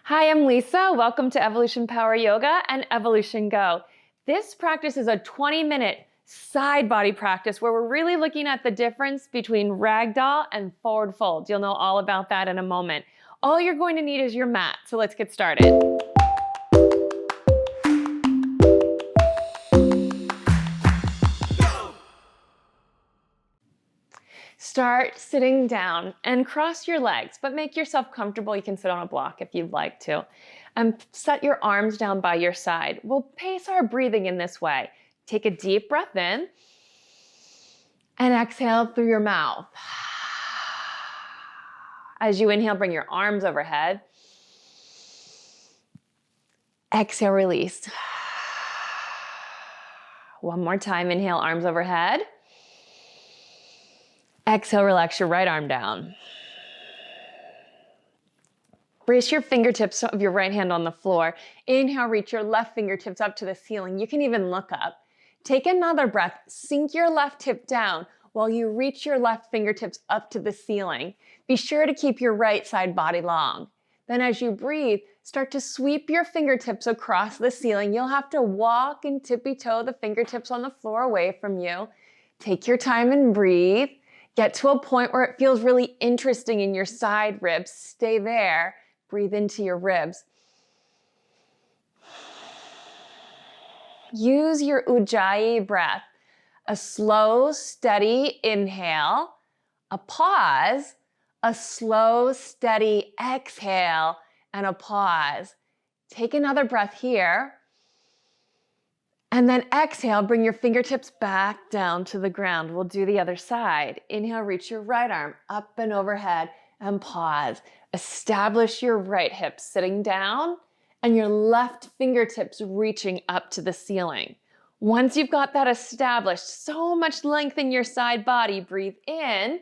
Hi, I'm Lisa. Welcome to Evolution Power Yoga and Evolution Go. This practice is a 20-minute side body practice where we're really looking at the difference between ragdoll and forward fold. You'll know all about that in a moment. All you're going to need is your mat, so let's get started. Start sitting down and cross your legs, but make yourself comfortable. You can sit on a block if you'd like to. And set your arms down by your side. We'll pace our breathing in this way. Take a deep breath in and exhale through your mouth. As you inhale, bring your arms overhead. Exhale, release. One more time, inhale, arms overhead. Exhale, relax your right arm down. Brace your fingertips of your right hand on the floor. Inhale, reach your left fingertips up to the ceiling. You can even look up. Take another breath. Sink your left hip down while you reach your left fingertips up to the ceiling. Be sure to keep your right side body long. Then as you breathe, start to sweep your fingertips across the ceiling. You'll have to walk and tippy-toe the fingertips on the floor away from you. Take your time and breathe. Get to a point where it feels really interesting in your side ribs. Stay there. Breathe into your ribs. Use your Ujjayi breath. A slow, steady inhale, a pause, a slow, steady exhale, and a pause. Take another breath here. And then exhale, bring your fingertips back down to the ground. We'll do the other side. Inhale, reach your right arm up and overhead and pause. Establish your right hip sitting down and your left fingertips reaching up to the ceiling. Once you've got that established, so much length in your side body, breathe in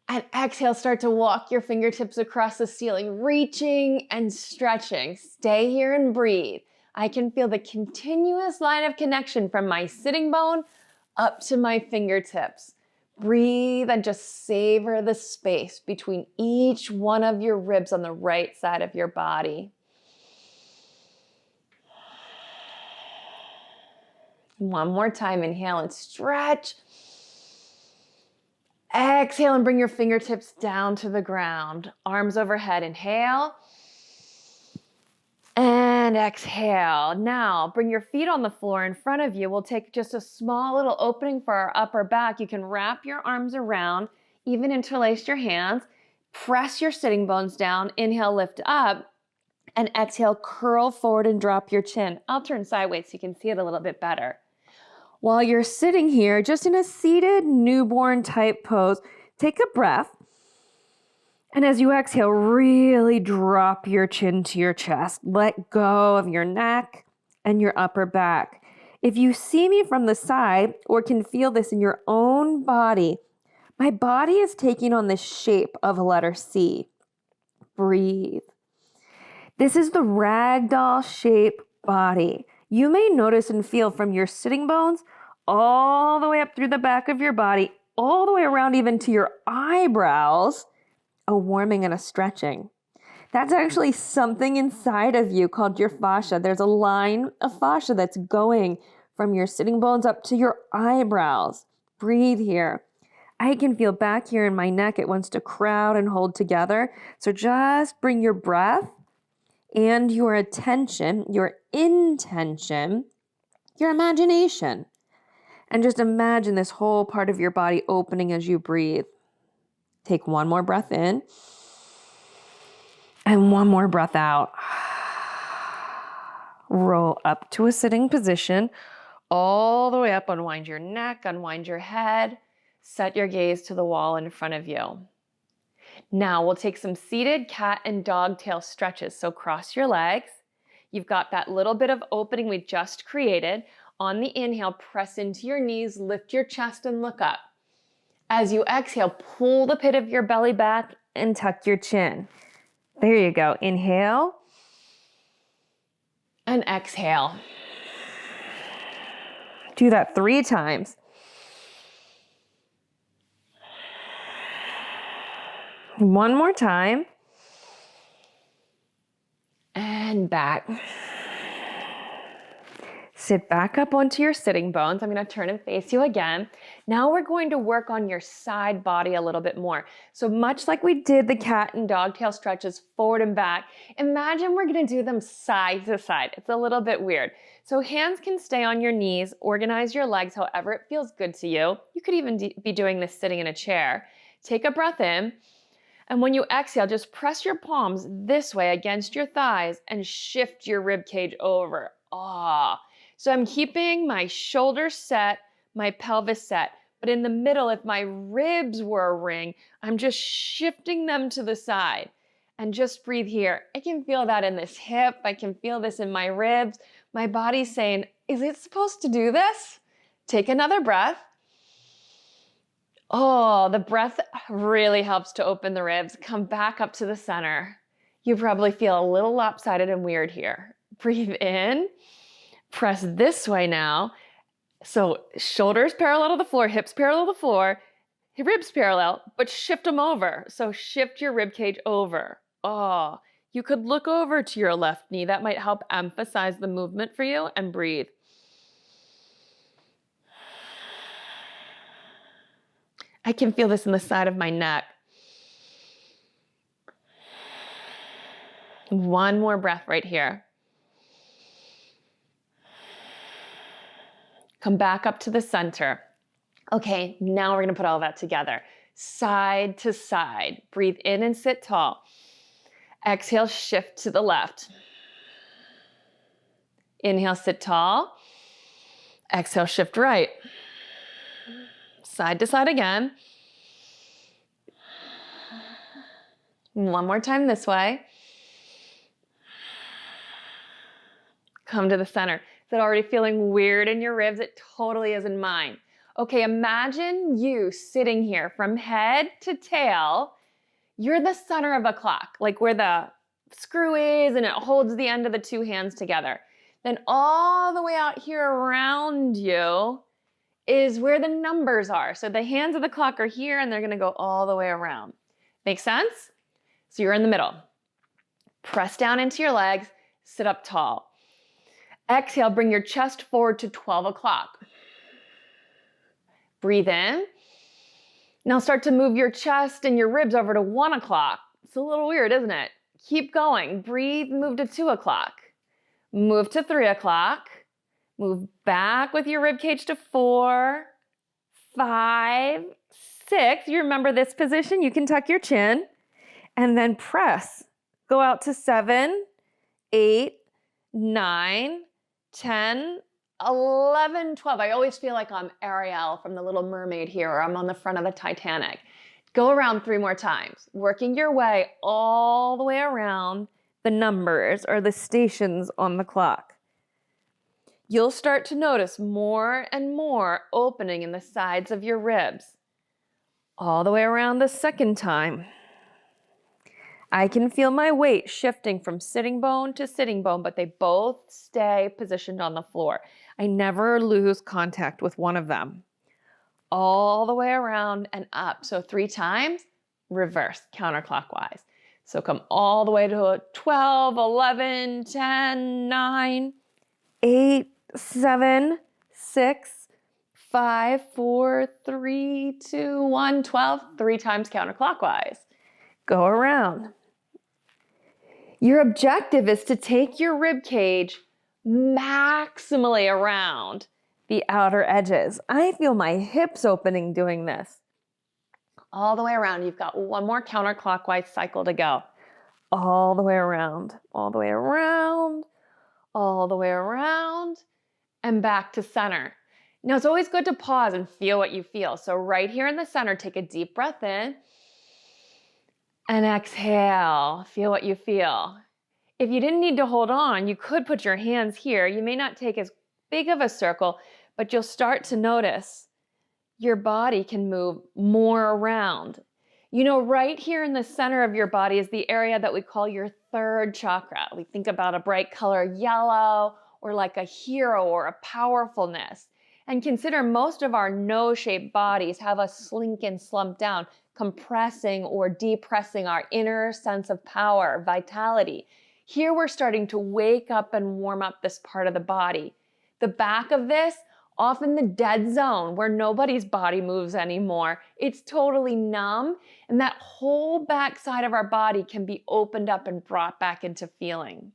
and exhale, start to walk your fingertips across the ceiling, reaching and stretching. Stay here and breathe. I can feel the continuous line of connection from my sitting bone up to my fingertips. Breathe and just savor the space between each one of your ribs on the right side of your body. One more time, inhale and stretch. Exhale and bring your fingertips down to the ground. Arms overhead, inhale. And exhale. Now, bring your feet on the floor in front of you. We'll take just a small little opening for our upper back. You can wrap your arms around, even interlace your hands. Press your sitting bones down. Inhale, lift up. And exhale, curl forward and drop your chin. I'll turn sideways so you can see it a little bit better. While you're sitting here, just in a seated newborn type pose, take a breath. And as you exhale, really drop your chin to your chest. Let go of your neck and your upper back. If you see me from the side or can feel this in your own body, my body is taking on the shape of a letter C. Breathe. This is the ragdoll shape body. You may notice and feel from your sitting bones all the way up through the back of your body, all the way around even to your eyebrows, a warming and a stretching. That's actually something inside of you called your fascia. There's a line of fascia that's going from your sitting bones up to your eyebrows. Breathe here. I can feel back here in my neck. It wants to crowd and hold together. So just bring your breath and your attention, your intention, your imagination. And just imagine this whole part of your body opening as you breathe. Take one more breath in and one more breath out. Roll up to a sitting position, all the way up. Unwind your neck, unwind your head. Set your gaze to the wall in front of you. Now we'll take some seated cat and dog tail stretches. So cross your legs. You've got that little bit of opening we just created. On the inhale, press into your knees, lift your chest and look up. As you exhale, pull the pit of your belly back and tuck your chin. There you go. Inhale and exhale. Do that 3 times. One more time. and back. Sit back up onto your sitting bones. I'm going to turn and face you again. Now we're going to work on your side body a little bit more. So much like we did the cat and dog tail stretches forward and back, imagine we're going to do them side to side. It's a little bit weird. So hands can stay on your knees, organize your legs however it feels good to you. You could even be doing this sitting in a chair. Take a breath in, and when you exhale, just press your palms this way against your thighs and shift your rib cage over. So I'm keeping my shoulders set, my pelvis set, but in the middle, if my ribs were a ring, I'm just shifting them to the side and just breathe here. I can feel that in this hip. I can feel this in my ribs. My body's saying, is it supposed to do this? Take another breath. The breath really helps to open the ribs. Come back up to the center. You probably feel a little lopsided and weird here. Breathe in. Press this way now. So shoulders parallel to the floor, hips parallel to the floor, ribs parallel, but shift them over. So shift your rib cage over. You could look over to your left knee. That might help emphasize the movement for you, and breathe. I can feel this in the side of my neck. One more breath right here. Come back up to the center. Okay, now we're gonna put all that together. Side to side. Breathe in and sit tall. Exhale, shift to the left. Inhale, sit tall. Exhale, shift right. Side to side again. One more time this way. Come to the center. Is it already feeling weird in your ribs? It totally is in mine. Okay, imagine you sitting here from head to tail. You're the center of a clock, like where the screw is and it holds the end of the two hands together. Then all the way out here around you is where the numbers are. So the hands of the clock are here and they're gonna go all the way around. Make sense? So you're in the middle. Press down into your legs, sit up tall. Exhale, bring your chest forward to 12 o'clock. Breathe in. Now start to move your chest and your ribs over to 1 o'clock. It's a little weird, isn't it? Keep going. Breathe, move to 2 o'clock. Move to 3 o'clock. Move back with your rib cage to 4, 5, 6. You remember this position? You can tuck your chin. And then press. Go out to 7, 8, 9, 10, 11, 12. I always feel like I'm Ariel from The Little Mermaid here, or I'm on the front of the Titanic. Go around 3 more times, working your way all the way around the numbers or the stations on the clock. You'll start to notice more and more opening in the sides of your ribs. All the way around the second time. I can feel my weight shifting from sitting bone to sitting bone, but they both stay positioned on the floor. I never lose contact with one of them. All the way around and up. So 3 times, reverse, counterclockwise. So come all the way to 12, 11, 10, 9, 8, 7, 6, 5, 4, 3, 2, 1, 12. 3 times counterclockwise. Go around. Your objective is to take your rib cage maximally around the outer edges. I feel my hips opening doing this. All the way around. You've got 1 more counterclockwise cycle to go. All the way around, all the way around, all the way around, and back to center. Now, it's always good to pause and feel what you feel. So right here in the center, take a deep breath in. And exhale, feel what you feel. If you didn't need to hold on, you could put your hands here. You may not take as big of a circle, but you'll start to notice your body can move more around. You know, right here in the center of your body is the area that we call your third chakra. We think about a bright color yellow, or like a hero or a powerfulness. And consider most of our nose-shaped bodies have us slink and slump down, compressing or depressing our inner sense of power, vitality. Here we're starting to wake up and warm up this part of the body. The back of this, often the dead zone where nobody's body moves anymore. It's totally numb, and that whole back side of our body can be opened up and brought back into feeling.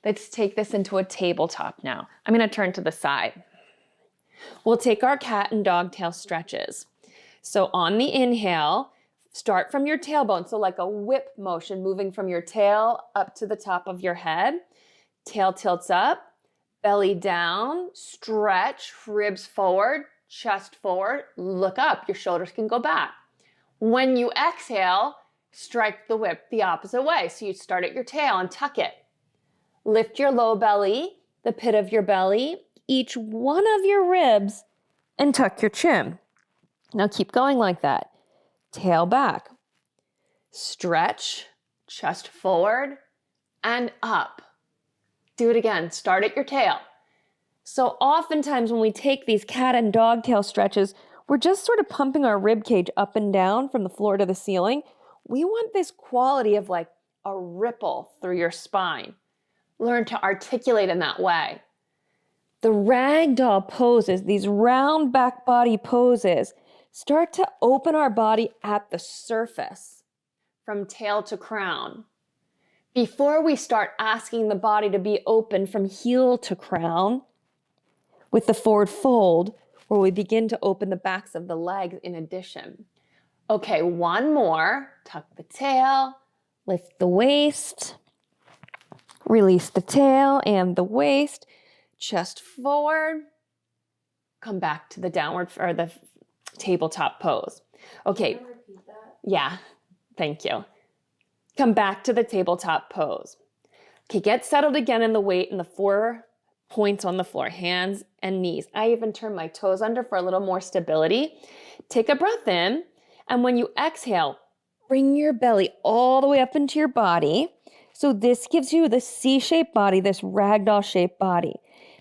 Let's take this into a tabletop now. I'm going to turn to the side. We'll take our cat and dog tail stretches. So on the inhale, start from your tailbone. So like a whip motion, moving from your tail up to the top of your head. Tail tilts up, belly down, stretch, ribs forward, chest forward, look up. Your shoulders can go back. When you exhale, strike the whip the opposite way. So you start at your tail and tuck it. Lift your low belly, the pit of your belly, each one of your ribs, and tuck your chin. Now keep going like that. Tail back. Stretch, chest forward, and up. Do it again. Start at your tail. So oftentimes when we take these cat and dog tail stretches, we're just sort of pumping our rib cage up and down from the floor to the ceiling. We want this quality of like a ripple through your spine. Learn to articulate in that way. The ragdoll poses, these round back body poses, start to open our body at the surface from tail to crown. Before we start asking the body to be open from heel to crown, with the forward fold, where we begin to open the backs of the legs in addition. Okay, one more. Tuck the tail, lift the waist, release the tail and the waist, chest forward, come back to the downward or the tabletop pose. Okay. Can I repeat that? Yeah, thank you. Come back to the tabletop pose. Okay, get settled again in the weight and the 4 points on the floor, hands and knees. I even turn my toes under for a little more stability. Take a breath in, and when you exhale, bring your belly all the way up into your body. So this gives you the C-shaped body, this ragdoll shaped body.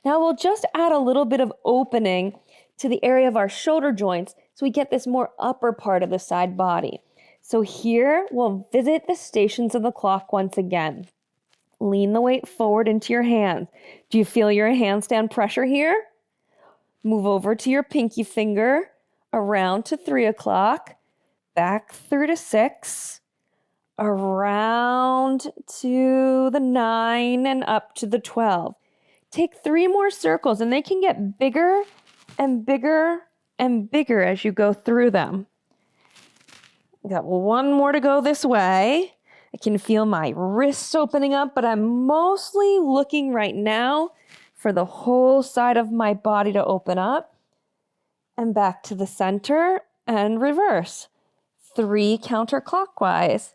Now we'll just add a little bit of opening to the area of our shoulder joints so we get this more upper part of the side body. So here we'll visit the stations of the clock once again. Lean the weight forward into your hands. Do you feel your handstand pressure here? Move over to your pinky finger, around to 3 o'clock, back through to 6, around to the 9 and up to the 12. Take 3 more circles and they can get bigger and bigger and bigger as you go through them. Got 1 more to go this way. I can feel my wrists opening up, but I'm mostly looking right now for the whole side of my body to open up. And back to the center and reverse. 3 counterclockwise.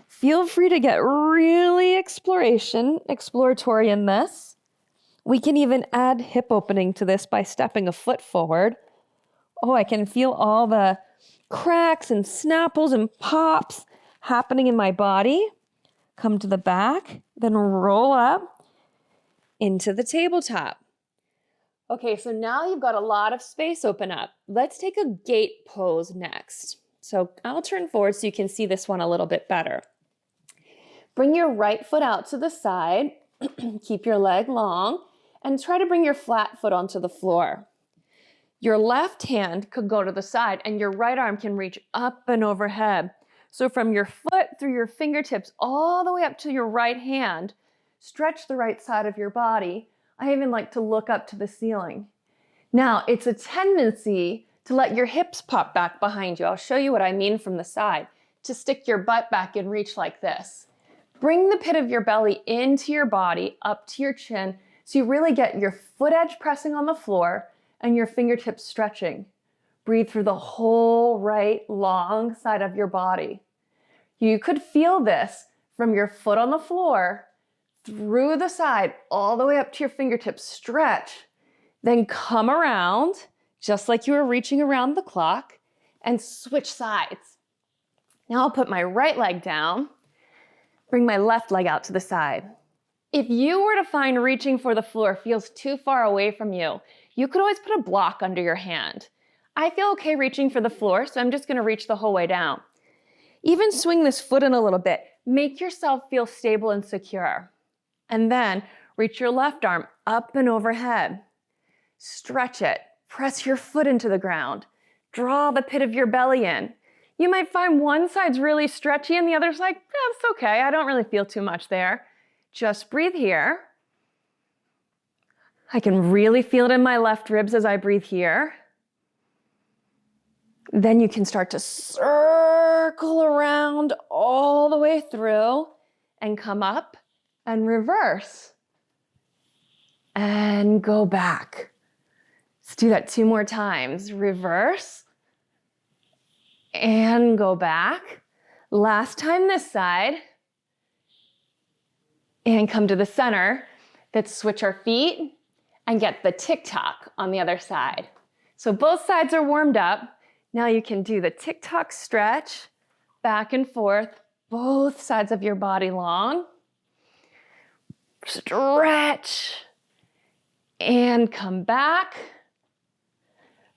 Feel free to get really exploratory in this. We can even add hip opening to this by stepping a foot forward. Oh, I can feel all the cracks and snapples and pops happening in my body. Come to the back, then roll up into the tabletop. Okay, so now you've got a lot of space open up. Let's take a gate pose next. So I'll turn forward so you can see this one a little bit better. Bring your right foot out to the side, keep your leg long, and try to bring your flat foot onto the floor. Your left hand could go to the side and your right arm can reach up and overhead. So from your foot through your fingertips all the way up to your right hand, stretch the right side of your body. I even like to look up to the ceiling. Now, it's a tendency to let your hips pop back behind you. I'll show you what I mean from the side. To stick your butt back and reach like this. Bring the pit of your belly into your body, up to your chin, so you really get your foot edge pressing on the floor and your fingertips stretching. Breathe through the whole right long side of your body. You could feel this from your foot on the floor, through the side, all the way up to your fingertips. Stretch. Then come around, just like you were reaching around the clock, and switch sides. Now I'll put my right leg down, bring my left leg out to the side. If you were to find reaching for the floor feels too far away from you, you could always put a block under your hand. I feel okay reaching for the floor, so I'm just going to reach the whole way down. Even swing this foot in a little bit. Make yourself feel stable and secure. And then reach your left arm up and overhead. Stretch it. Press your foot into the ground. Draw the pit of your belly in. You might find one side's really stretchy and the other side, that's okay. I don't really feel too much there. Just breathe here. I can really feel it in my left ribs as I breathe here. Then you can start to circle around all the way through and come up and reverse and go back. Let's do that 2 more times. Reverse and go back. Last time this side. And come to the center. Let's switch our feet and get the tick-tock on the other side. So both sides are warmed up. Now you can do the tick-tock stretch, back and forth, both sides of your body long. Stretch and come back.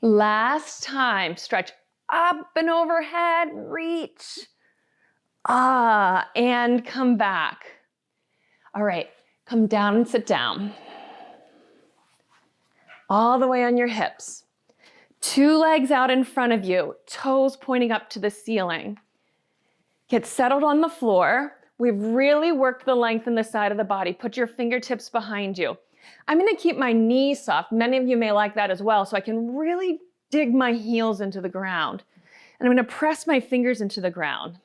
Last time, stretch up and overhead, reach. And come back. All right, come down and sit down. All the way on your hips. 2 legs out in front of you, toes pointing up to the ceiling. Get settled on the floor. We've really worked the length and the side of the body. Put your fingertips behind you. I'm gonna keep my knees soft. Many of you may like that as well, so I can really dig my heels into the ground. And I'm gonna press my fingers into the ground.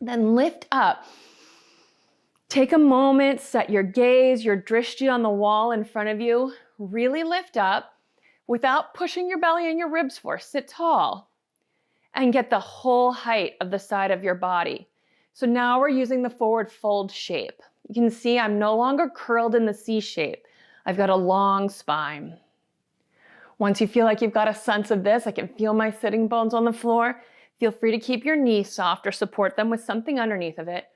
Then lift up. Take a moment, set your gaze, your drishti on the wall in front of you. Really lift up without pushing your belly and your ribs forward. Sit tall and get the whole height of the side of your body. So now we're using the forward fold shape. You can see I'm no longer curled in the C shape. I've got a long spine. Once you feel like you've got a sense of this, I can feel my sitting bones on the floor. Feel free to keep your knees soft or support them with something underneath of it.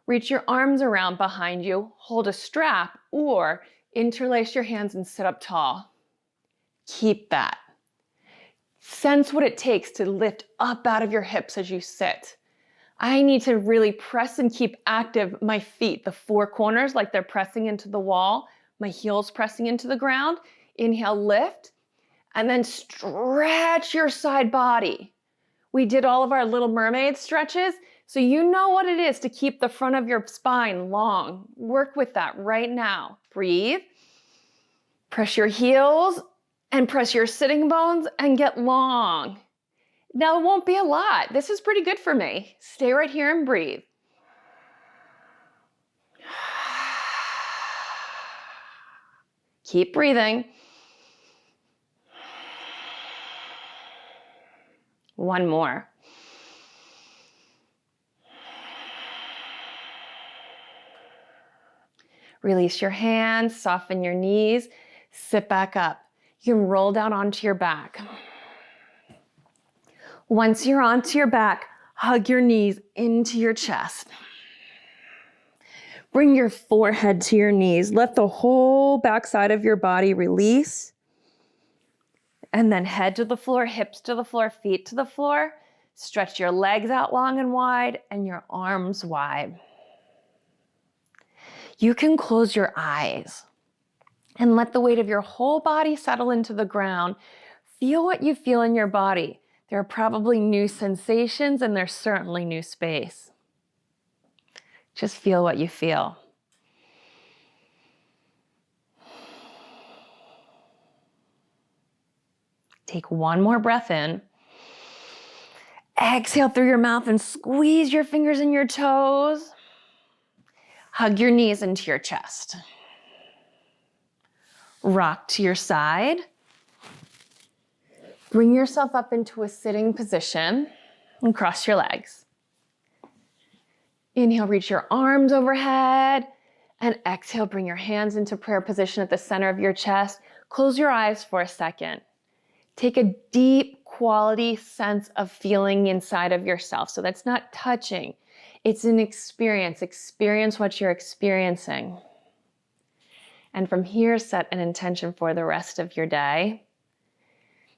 Reach your arms around behind you, hold a strap, or interlace your hands and sit up tall. Keep that. Sense what it takes to lift up out of your hips as you sit. I need to really press and keep active my feet, the 4 corners, like they're pressing into the wall, my heels pressing into the ground. Inhale, lift, and then stretch your side body. We did all of our Little Mermaid stretches, so you know what it is to keep the front of your spine long. Work with that right now. Breathe. Press your heels and press your sitting bones and get long. Now, it won't be a lot. This is pretty good for me. Stay right here and breathe. Keep breathing. One more. Release your hands, soften your knees, sit back up. You can roll down onto your back. Once you're onto your back, hug your knees into your chest. Bring your forehead to your knees. Let the whole back side of your body release. And then head to the floor, hips to the floor, feet to the floor. Stretch your legs out long and wide and your arms wide. You can close your eyes and let the weight of your whole body settle into the ground. Feel what you feel in your body. There are probably new sensations and there's certainly new space. Just feel what you feel. Take one more breath in. Exhale through your mouth and squeeze your fingers and your toes. Hug your knees into your chest. Rock to your side. Bring yourself up into a sitting position and cross your legs. Inhale, reach your arms overhead, and exhale, bring your hands into prayer position at the center of your chest. Close your eyes for a second. Take a deep quality sense of feeling inside of yourself. So that's not touching. It's an experience. Experience what you're experiencing. And from here, set an intention for the rest of your day.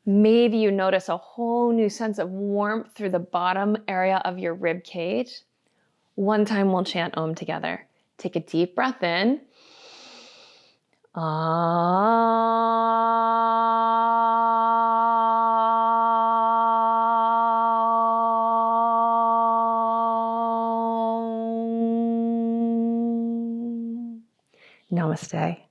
Maybe you notice a whole new sense of warmth through the bottom area of your rib cage. One time we'll chant Om together. Take a deep breath in. Namaste.